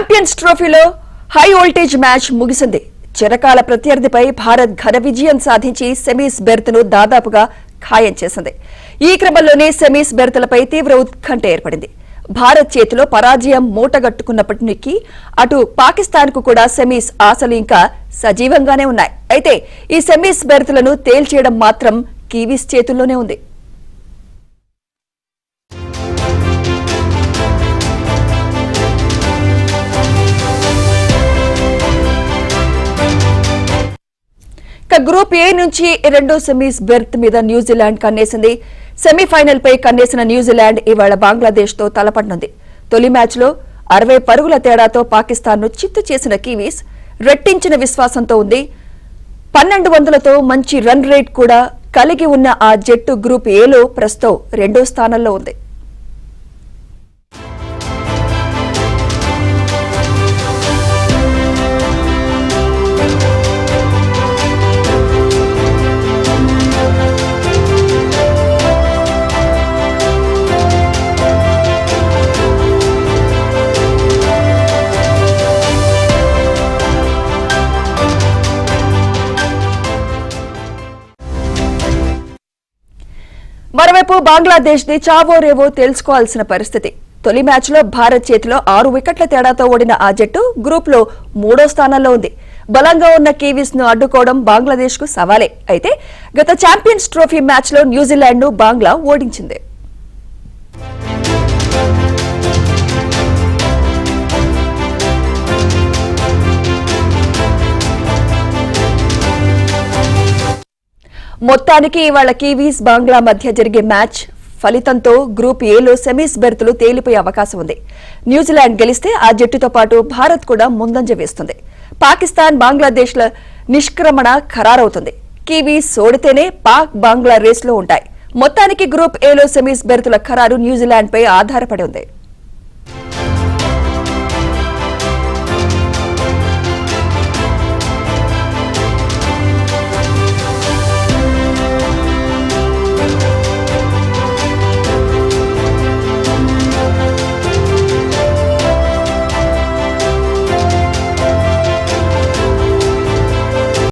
Champions ట్రోఫీలో high voltage match ముగిసింది. చిరకాల ప్రత్యర్థిపై భారత్ ఘన విజయం సాధించి సెమీస్ బెర్త్ను దాదాపుగా ఖాయం చేసింది. ఈ క్రమంలోనే సెమీస్ బెర్త్లపై తీవ్ర ఉత్కంఠ ఏర్పడింది. భారత్ చేతిలో పరాజయం మూటగట్టుకున్నప్పటికీ అటు పాకిస్తాన్కు కూడా సెమీస్ ఆశలు ఇంకా సజీవంగానే ఉన్నాయి. అయితే ఈ సెమీస్ బెర్త్లను తేల్చేయడం మాత్రం కివీస్ చేతుల్లోనే ఉంది. గ్రూప్ ఏ నుంచి రెండో సెమీస్ బెర్త్ మీద న్యూజిలాండ్ కన్నేసింది. సెమీఫైనల్ పై కన్నేసిన న్యూజిలాండ్ ఇవాళ బంగ్లాదేశ్ తో తలపడనుంది. తొలి మ్యాచ్ లో 60 పరుగుల తేడాతో పాకిస్తాన్ ను చిత్తు చేసిన కివీస్ రెట్టించిన విశ్వాసంతో ఉంది. 1200తో మంచి రన్ రేట్ కూడా కలిగి ఉన్న ఆ జట్టు గ్రూప్ ఏలో ప్రస్తుతం రెండో స్థానంలో ఉంది. మరోవైపు బంగ్లాదేశ్ ది చావో రేవో తెలుసుకోవాల్సిన పరిస్థితి. తొలి మ్యాచ్ లో భారత్ చేతిలో 6 వికెట్ల తేడాతో ఓడిన ఆ జట్టు గ్రూప్ లో 3వ స్థానంలో ఉంది. బలంగా ఉన్న కివీస్ ను అడ్డుకోవడం బంగ్లాదేశ్ కు సవాలే. అయితే గత ఛాంపియన్స్ ట్రోఫీ మ్యాచ్ లో న్యూజిలాండ్ ను బంగ్లా ఓడించింది. మొత్తానికి ఇవాళ కివీస్ బంగ్లా మధ్య జరిగే మ్యాచ్ ఫలితంతో గ్రూప్ ఏలో సెమీస్ బెర్తులు తేలిపోయే అవకాశం ఉంది. న్యూజిలాండ్ గెలిస్తే ఆ జట్టుతో పాటు భారత్ కూడా ముందంజ వేస్తుంది. పాకిస్తాన్ బంగ్లాదేశ్ల నిష్క్రమణ ఖరారవుతుంది. కివీస్ ఓడితేనే పాక్ బంగ్లా రేస్లో ఉంటాయి. మొత్తానికి గ్రూప్ ఏలో సెమీస్ బెర్తుల ఖరారు న్యూజిలాండ్ పై ఆధారపడి ఉంది.